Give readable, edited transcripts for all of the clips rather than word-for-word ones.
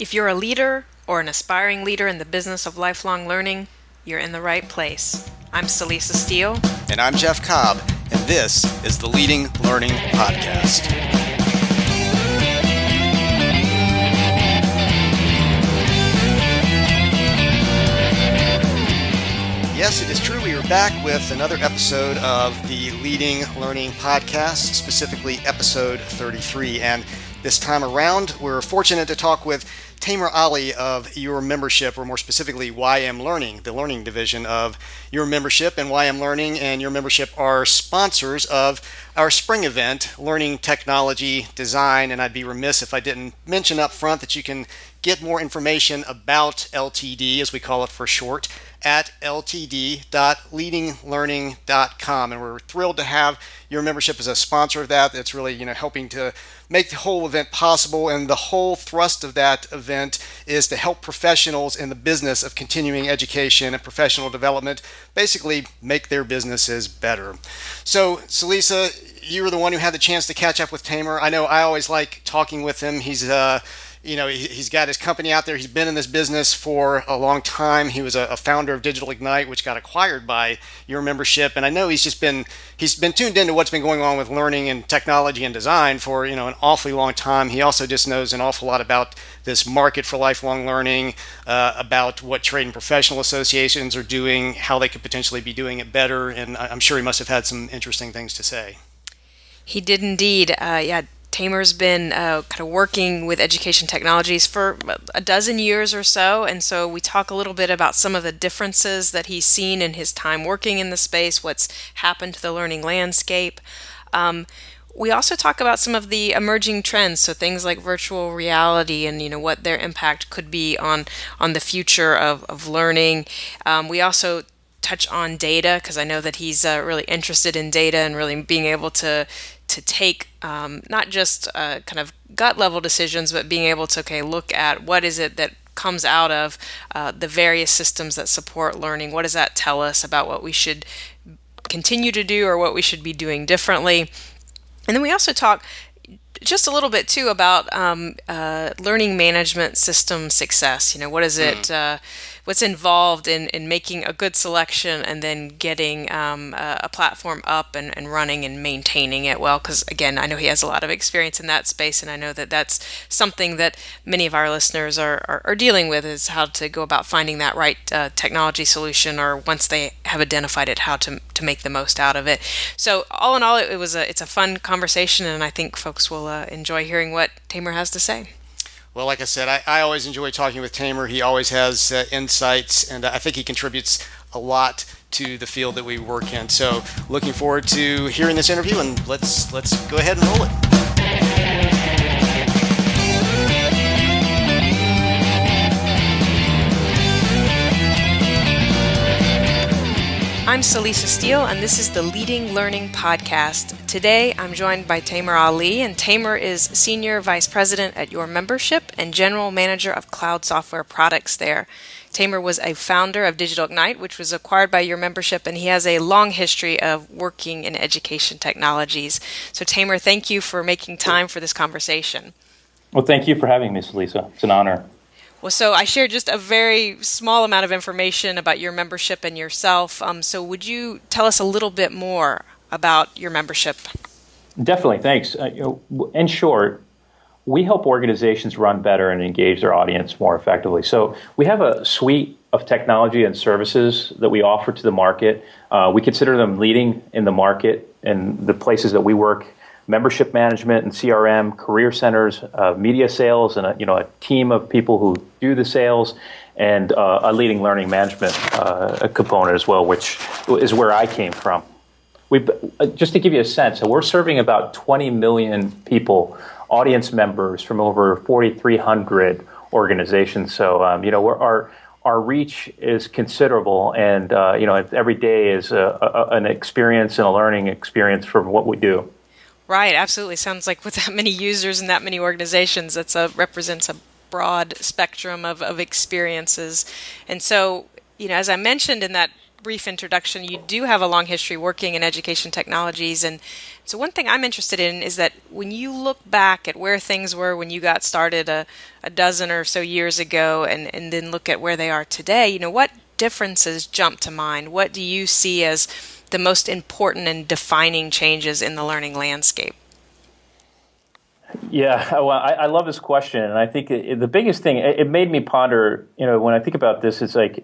If you're a leader or an aspiring leader in the business of lifelong learning, you're in the right place. I'm Celisa Steele. And I'm Jeff Cobb, and this is the Leading Learning Podcast. Yes, it is true. We are back with another episode of the Leading Learning Podcast, specifically episode 33. And this time around, we're fortunate to talk with Tamer Ali of Your Membership, or more specifically, YM Learning, the learning division of Your Membership. And YM Learning and Your Membership are sponsors of our spring event, Learning Technology Design. And I'd be remiss if I didn't mention up front that you can get more information about LTD, as we call it for short, at ltd.leadinglearning.com. And we're thrilled to have Your Membership as a sponsor of that. That's really, helping to make the whole event possible. And the whole thrust of that event is to help professionals in the business of continuing education and professional development basically make their businesses better. So, Celisa, you were the one who had the chance to catch up with Tamer. I know I always like talking with him. He's he's got his company out there. He's been in this business for a long time. He was a founder of Digital Ignite, which got acquired by Your Membership. And I know he's been tuned into what's been going on with learning and technology and design for, an awfully long time. He also just knows an awful lot about this market for lifelong learning, about what trade and professional associations are doing, how they could potentially be doing it better. And I'm sure he must have had some interesting things to say. He did indeed. Tamer's been kind of working with education technologies for a dozen years or so, and so we talk a little bit about some of the differences that he's seen in his time working in the space, what's happened to the learning landscape. We also talk about some of the emerging trends, so things like virtual reality and what their impact could be on the future of learning. We also touch on data, because I know that he's really interested in data and really being able to take not just kind of gut level decisions, but being able to look at what is it that comes out of the various systems that support learning. What does that tell us about what we should continue to do or what we should be doing differently? And then we also talk just a little bit too about learning management system success. What is it? What's involved in making a good selection and then getting a platform up and running and maintaining it well? Because again, I know he has a lot of experience in that space, and I know that that's something that many of our listeners are dealing with, is how to go about finding that right technology solution, or once they have identified it, how to make the most out of it. So all in all, it's a fun conversation, and I think folks will enjoy hearing what Tamer has to say. Well, like I said, I always enjoy talking with Tamer. He always has insights, and I think he contributes a lot to the field that we work in. So looking forward to hearing this interview, and let's go ahead and roll it. I'm Celisa Steele, and this is the Leading Learning Podcast. Today, I'm joined by Tamer Ali, and Tamer is Senior Vice President at Your Membership and General Manager of Cloud Software Products there. Tamer was a founder of Digital Ignite, which was acquired by Your Membership, and he has a long history of working in education technologies. So, Tamer, thank you for making time for this conversation. Well, thank you for having me, Celisa. It's an honor. Well, so I shared just a very small amount of information about Your Membership and yourself. So would you tell us a little bit more about Your Membership? Definitely, thanks. In short, we help organizations run better and engage their audience more effectively. So we have a suite of technology and services that we offer to the market. We consider them leading in the market and the places that we work: membership management and CRM, career centers, media sales, and a team of people who do the sales, and a leading learning management component as well, which is where I came from. Just to give you a sense, we're serving about 20 million people, audience members from over 4,300 organizations. So our reach is considerable, and every day is an experience and a learning experience from what we do. Right, absolutely. Sounds like with that many users and that many organizations, represents a broad spectrum of experiences. And so, as I mentioned in that brief introduction, you do have a long history working in education technologies. And so one thing I'm interested in is that when you look back at where things were when you got started a dozen or so years ago and then look at where they are today, what differences jump to mind? What do you see as the most important and defining changes in the learning landscape? Yeah, well, I love this question, and I think the biggest thing it made me ponder. When I think about this, it's like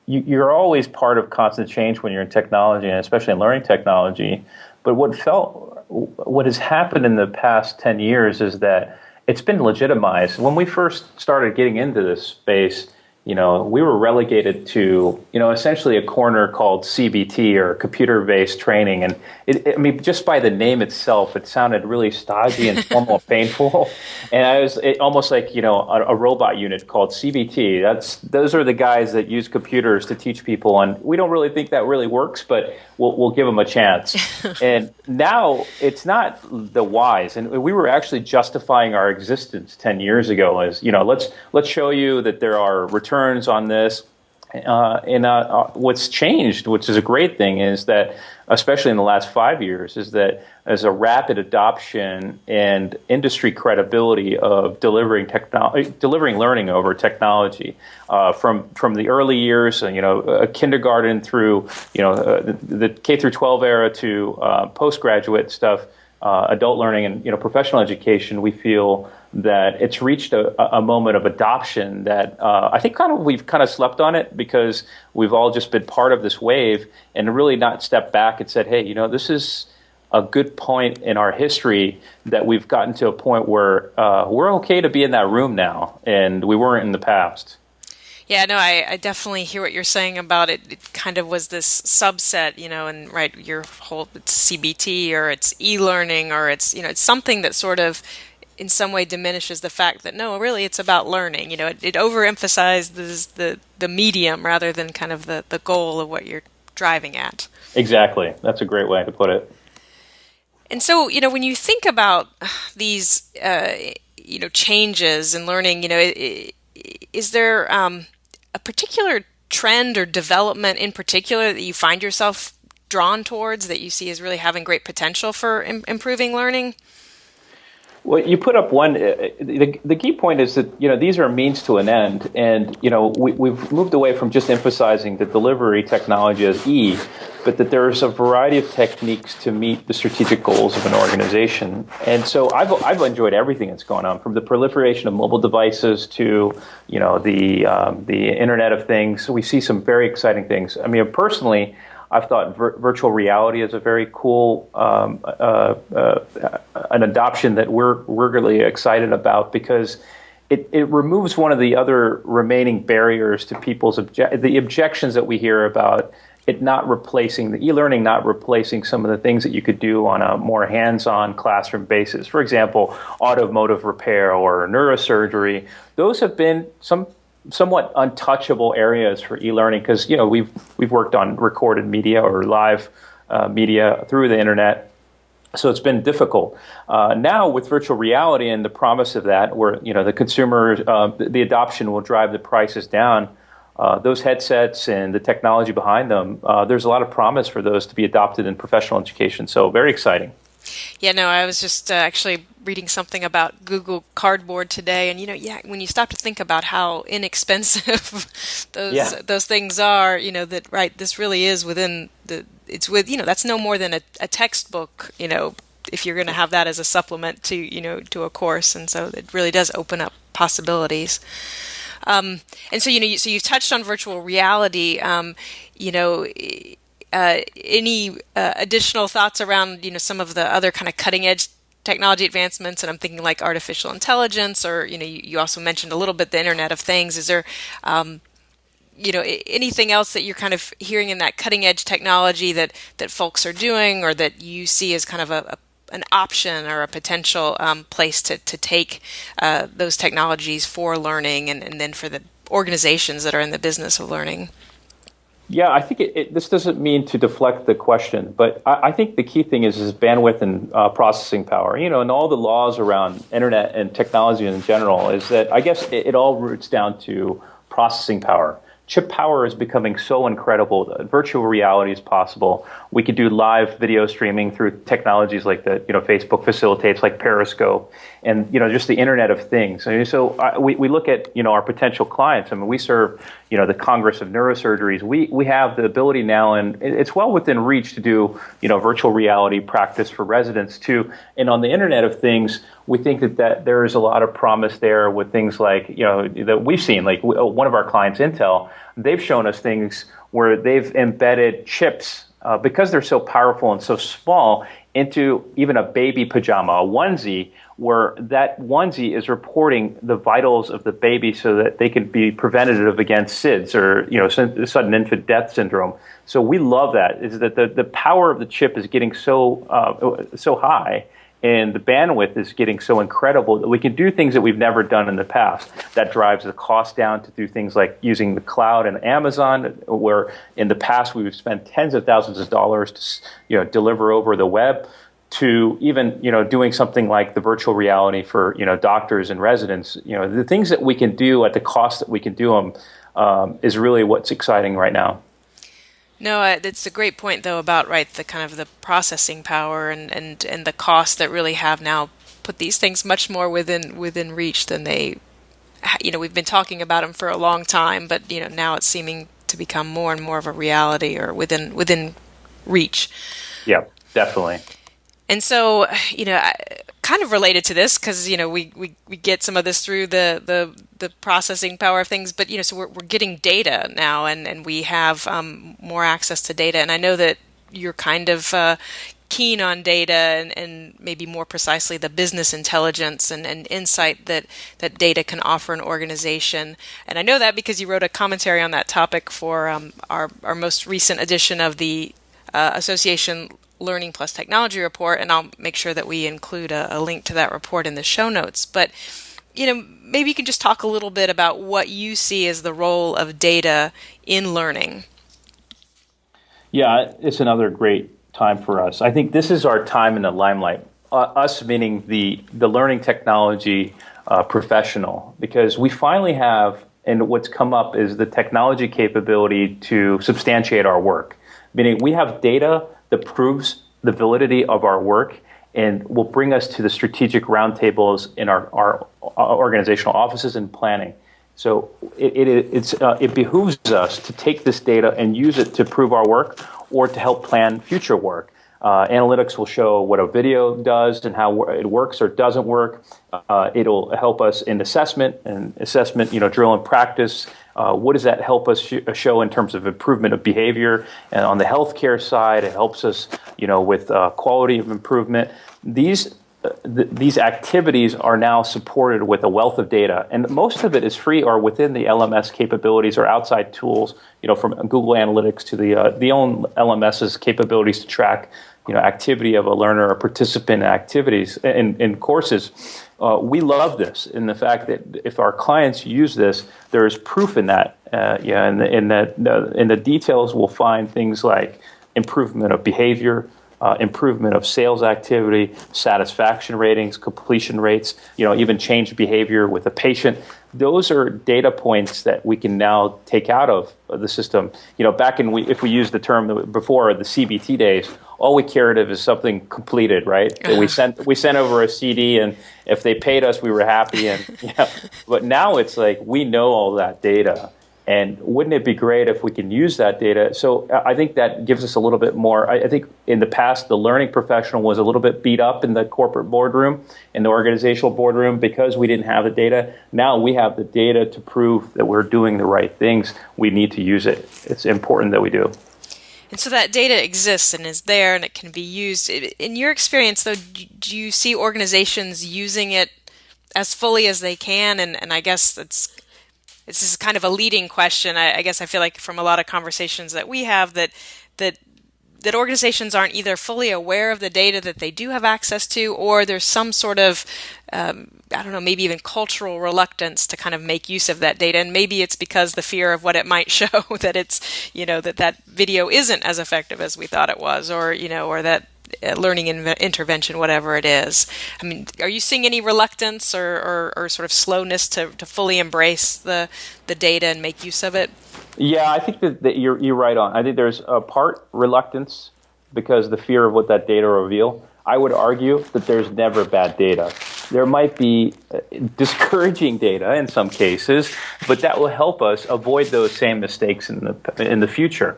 you're always part of constant change when you're in technology, and especially in learning technology. But what has happened in the past 10 years is that it's been legitimized. When we first started getting into this space, we were relegated to, essentially a corner called CBT, or computer-based training. And just by the name itself, it sounded really stodgy and formal and painful. And almost like, a robot unit called CBT. Those are the guys that use computers to teach people. And we don't really think that really works, but we'll give them a chance. And now it's not the whys. And we were actually justifying our existence 10 years ago as, let's show you that there are returns on this. What's changed, which is a great thing, is that, especially in the last 5 years, is that there's a rapid adoption and industry credibility of delivering learning over technology. From the early years, kindergarten through the K through 12 era to postgraduate stuff, adult learning and professional education, we feel that it's reached a moment of adoption that I think we've kind of slept on it because we've all just been part of this wave and really not stepped back and said, hey, this is a good point in our history that we've gotten to a point where we're okay to be in that room now, and we weren't in the past. Yeah, no, I definitely hear what you're saying about it. It kind of was this subset, and right, your whole it's CBT or it's e-learning or it's something that sort of in some way diminishes the fact that no, really it's about learning. It overemphasizes the medium rather than kind of the goal of what you're driving at. Exactly. That's a great way to put it. And so, when you think about these, changes in learning, is there a particular trend or development in particular that you find yourself drawn towards that you see as really having great potential for improving learning? Well, you put up one. The key point is that these are a means to an end, and we've moved away from just emphasizing the delivery technology as E, but that there's a variety of techniques to meet the strategic goals of an organization. And so I've enjoyed everything that's going on, from the proliferation of mobile devices to the Internet of Things. So we see some very exciting things. I mean, personally, I've thought virtual reality is a very cool an adoption that we're really excited about because it removes one of the other remaining barriers to people's the objections that we hear about it not replacing the e-learning, not replacing some of the things that you could do on a more hands-on classroom basis. For example, automotive repair or neurosurgery. Those have been somewhat untouchable areas for e-learning because we've worked on recorded media or live media through the internet, so it's been difficult. Now with virtual reality and the promise of that, where the consumer the adoption will drive the prices down. Those headsets and the technology behind them, there's a lot of promise for those to be adopted in professional education. So very exciting. Yeah, no, I was just actually reading something about Google Cardboard today, and when you stop to think about how inexpensive those things are, that right, this really is within that's no more than a textbook, if you're going to have that as a supplement to a course, and so it really does open up possibilities. And so so you've touched on virtual reality. Any additional thoughts around some of the other kind of cutting edge technology advancements? And I'm thinking like artificial intelligence, or you also mentioned a little bit the Internet of Things. Is there anything else that you're kind of hearing in that cutting edge technology that folks are doing, or that you see as kind of an option or a potential place to take those technologies for learning and then for the organizations that are in the business of learning? Yeah, I think this doesn't mean to deflect the question, but I think the key thing is bandwidth and processing power. And all the laws around internet and technology in general is that I guess it all roots down to processing power. chip power is becoming so incredible. Virtual reality is possible. We could do live video streaming through technologies like Facebook facilitates, like Periscope, and just the Internet of Things. We look at our potential clients. I mean, we serve the Congress of Neurosurgeries. We have the ability now, and it's well within reach to do virtual reality practice for residents too. And on the Internet of Things, we think that there is a lot of promise there with things like that we've seen. Like one of our clients, Intel, they've shown us things where they've embedded chips because they're so powerful and so small into even a baby pajama, a onesie, where that onesie is reporting the vitals of the baby so that they can be preventative against SIDS or sudden infant death syndrome. So we love that. Is that the power of the chip is getting so high, and the bandwidth is getting so incredible that we can do things that we've never done in the past. That drives the cost down to do things like using the cloud and Amazon, where in the past we would spend tens of thousands of dollars to deliver over the web, to even doing something like the virtual reality for doctors and residents. The things that we can do at the cost that we can do them is really what's exciting right now. No, it's a great point though about the kind of the processing power and the cost that really have now put these things much more within reach than they. We've been talking about them for a long time, but now it's seeming to become more and more of a reality or within reach. Yeah, definitely. And so, kind of related to this, because we get some of this through the processing power of things, but so we're getting data now, and we have more access to data. And I know that you're kind of keen on data and maybe more precisely the business intelligence and insight that data can offer an organization. And I know that because you wrote a commentary on that topic for our most recent edition of the Association Learning Plus Technology report, and I'll make sure that we include a link to that report in the show notes. But maybe you can just talk a little bit about what you see as the role of data in learning. Yeah, it's another great time for us. I think this is our time in the limelight. Us meaning the learning technology professional, because we finally have, and what's come up is the technology capability to substantiate our work. Meaning we have data that proves the validity of our work and will bring us to the strategic roundtables in our organizational offices and planning. So it behooves us to take this data and use it to prove our work or to help plan future work. Analytics will show what a video does and how it works or doesn't work. It'll help us in assessment, drill and practice. What does that help us show in terms of improvement of behavior? And on the healthcare side, it helps us, with quality of improvement. These activities are now supported with a wealth of data, and most of it is free or within the LMS capabilities or outside tools, from Google Analytics to the own LMS's capabilities to track, activity of a learner or participant in activities in courses. We love this in the fact that if our clients use this, there is proof in that. In the details, we'll find things like improvement of behavior, improvement of sales activity, satisfaction ratings, completion rates, even change behavior with a patient. Those are data points that we can now take out of the system. Back if we used the term before the CBT days, all we cared of is something completed, right? We sent over a CD, and if they paid us, we were happy. But now it's like we know all that data. And wouldn't it be great if we can use that data? So I think that gives us a little bit more. I think in the past, the learning professional was a little bit beat up in the corporate boardroom, in the organizational boardroom, because we didn't have the data. Now we have the data to prove that we're doing the right things. We need to use it. It's important that we do. And so that data exists and is there and it can be used. In your experience, though, do you see organizations using it as fully as they can? And I guess this is kind of a leading question. I guess I feel like from a lot of conversations that we have that organizations aren't either fully aware of the data that they do have access to, or there's some sort of, maybe even cultural reluctance to kind of make use of that data. And maybe it's because the fear of what it might show that it's, that video isn't as effective as we thought it was, or that learning intervention, whatever it is. I mean, are you seeing any reluctance or sort of slowness to fully embrace the data and make use of it? Yeah, I think that you're right on. I think there's a part reluctance because the fear of what that data reveal. I would argue that there's never bad data. There might be discouraging data in some cases, but that will help us avoid those same mistakes in the future.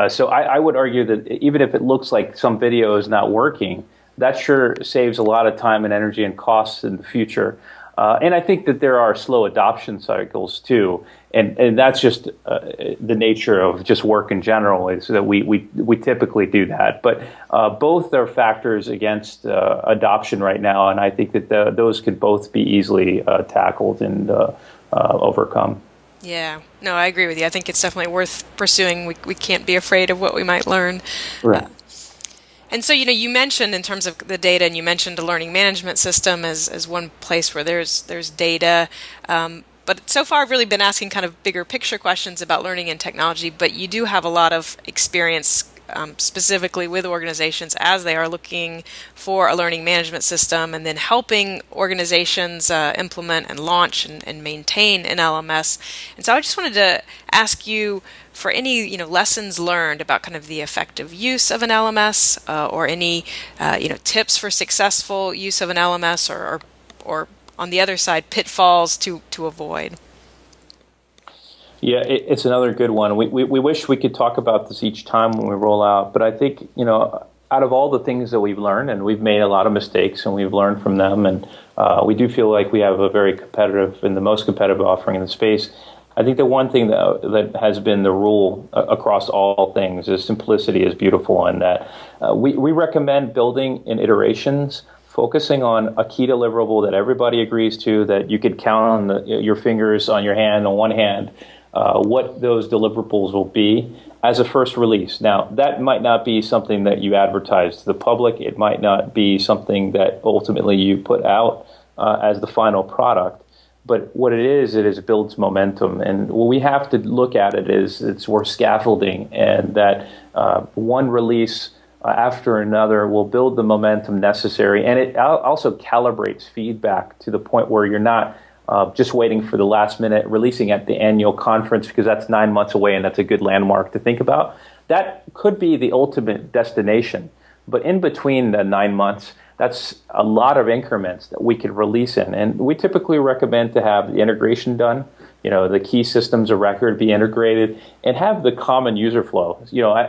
So I would argue that even if it looks like some video is not working, that sure saves a lot of time and energy and costs in the future. And I think that there are slow adoption cycles too, and that's just the nature of just work in general. Is that we typically do that, but both are factors against adoption right now, and I think that those could both be easily tackled and overcome. Yeah, no, I agree with you. I think it's definitely worth pursuing. We can't be afraid of what we might learn. Right. And so, you mentioned in terms of the data, and you mentioned a learning management system as one place where there's data. But so far, I've really been asking kind of bigger picture questions about learning and technology. But you do have a lot of experience specifically with organizations as they are looking for a learning management system and then helping organizations implement and launch and maintain an LMS. And so I just wanted to ask you for any lessons learned about kind of the effective use of an LMS or any tips for successful use of an LMS or on the other side pitfalls to avoid. Yeah, it's another good one. We wish we could talk about this each time when we roll out, but I think, out of all the things that we've learned, and we've made a lot of mistakes and we've learned from them, and we do feel like we have a very competitive and the most competitive offering in the space. I think the one thing that has been the rule across all things is simplicity is beautiful, and that we recommend building in iterations, focusing on a key deliverable that everybody agrees to, that you could count on your fingers on your hand, on one hand, what those deliverables will be as a first release. Now, that might not be something that you advertise to the public. It might not be something that ultimately you put out as the final product. But what it is builds momentum. And what we have to look at it is we're scaffolding, and that one release after another will build the momentum necessary. And it also calibrates feedback to the point where you're not just waiting for the last minute, releasing at the annual conference, because that's 9 months away and that's a good landmark to think about. That could be the ultimate destination. But in between the 9 months, that's a lot of increments that we could release in. And we typically recommend to have the integration done, the key systems of record be integrated, and have the common user flow.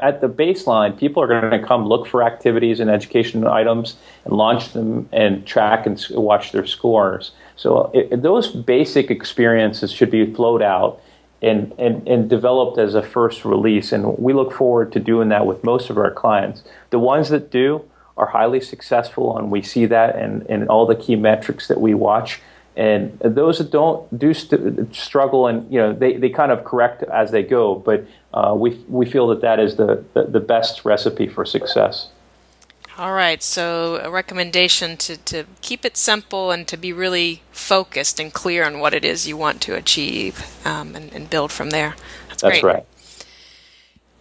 At the baseline, people are going to come look for activities and education items and launch them and track and watch their scores. So those basic experiences should be flowed out and developed as a first release. And we look forward to doing that with most of our clients. The ones that do are highly successful, and we see that in all the key metrics that we watch. And those that don't struggle, and they kind of correct as they go. But we feel that is the best recipe for success. All right, so a recommendation to keep it simple and to be really focused and clear on what it is you want to achieve and build from there. That's great. Right.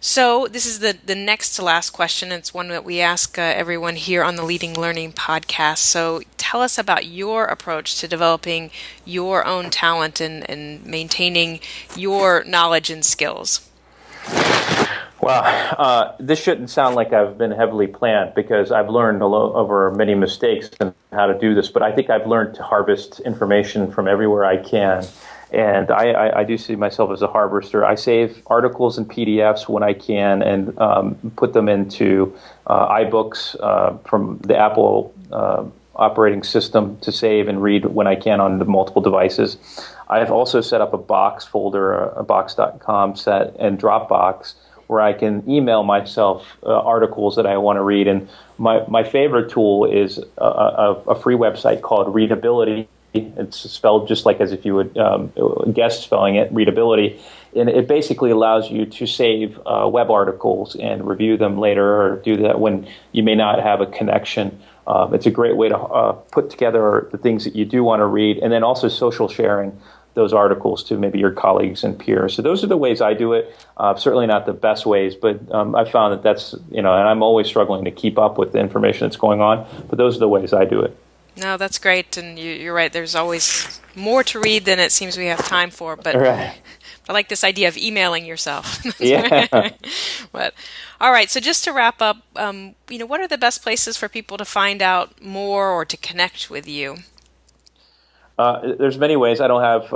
So this is the next to last question. It's one that we ask everyone here on the Leading Learning podcast. So tell us about your approach to developing your own talent and maintaining your knowledge and skills. Well, this shouldn't sound like I've been heavily planned, because I've learned over many mistakes and how to do this. But I think I've learned to harvest information from everywhere I can. And I do see myself as a harvester. I save articles and PDFs when I can and put them into iBooks from the Apple operating system to save and read when I can on the multiple devices. I have also set up a box folder, a box.com set, and Dropbox, where I can email myself articles that I want to read. And my favorite tool is a free website called Readability. It's spelled just like as if you would guess spelling it, Readability. And it basically allows you to save web articles and review them later, or do that when you may not have a connection. It's a great way to put together the things that you do want to read. And then also social sharing. those articles to maybe your colleagues and peers. So those are the ways I do it. Certainly not the best ways, but I found that that's, and I'm always struggling to keep up with the information that's going on, but those are the ways I do it. No, that's great, and you're right. There's always more to read than it seems we have time for. But Right. I like this idea of emailing yourself. Yeah. But all right, so just to wrap up, what are the best places for people to find out more or to connect with you? There's many ways. I don't have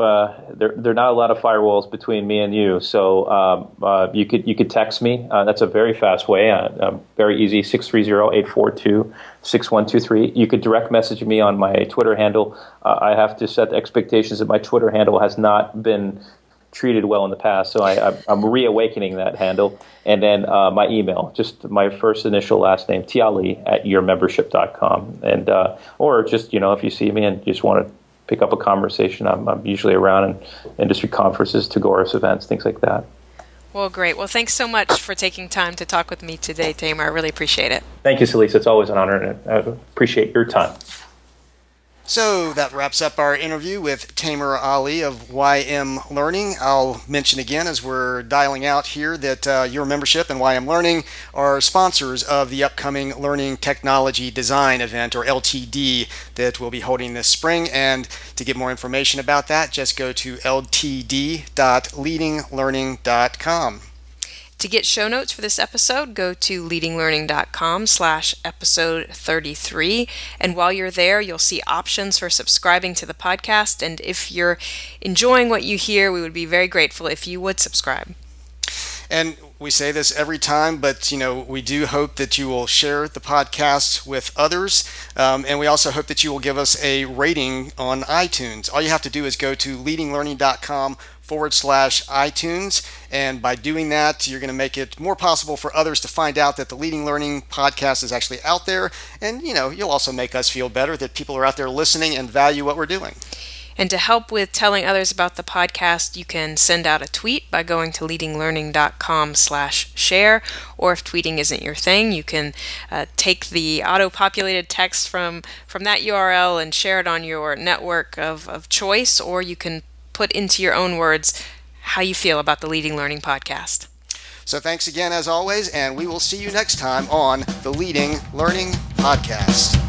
there are not a lot of firewalls between me and you. So you could text me. That's a very fast way. Very easy. 630-842-6123. You could direct message me on my Twitter handle. I have to set the expectations that my Twitter handle has not been treated well in the past, so I'm reawakening that handle. And then my email, just my first initial last name, tiali@yourmembership.com. And or just if you see me and you just want to pick up a conversation, I'm usually around in industry conferences, Tagoras events, things like that. Well, great. Well, thanks so much for taking time to talk with me today, Tamer. I really appreciate it. Thank you, Celise. It's always an honor, and I appreciate your time. So that wraps up our interview with Tamer Ali of YM Learning. I'll mention again as we're dialing out here that Your Membership and YM Learning are sponsors of the upcoming Learning Technology Design event, or LTD, that we'll be holding this spring. And to get more information about that, just go to ltd.leadinglearning.com. To get show notes for this episode, go to leadinglearning.com/episode 33. And while you're there, you'll see options for subscribing to the podcast. And if you're enjoying what you hear, we would be very grateful if you would subscribe. And we say this every time, but we do hope that you will share the podcast with others, and we also hope that you will give us a rating on iTunes. All you have to do is go to leadinglearning.com/iTunes, and by doing that, you're going to make it more possible for others to find out that the Leading Learning podcast is actually out there, and you'll also make us feel better that people are out there listening and value what we're doing. And to help with telling others about the podcast, you can send out a tweet by going to leadinglearning.com/share. Or if tweeting isn't your thing, you can take the auto-populated text from that URL and share it on your network of choice, or you can put into your own words how you feel about the Leading Learning podcast. So thanks again as always, and we will see you next time on the Leading Learning podcast.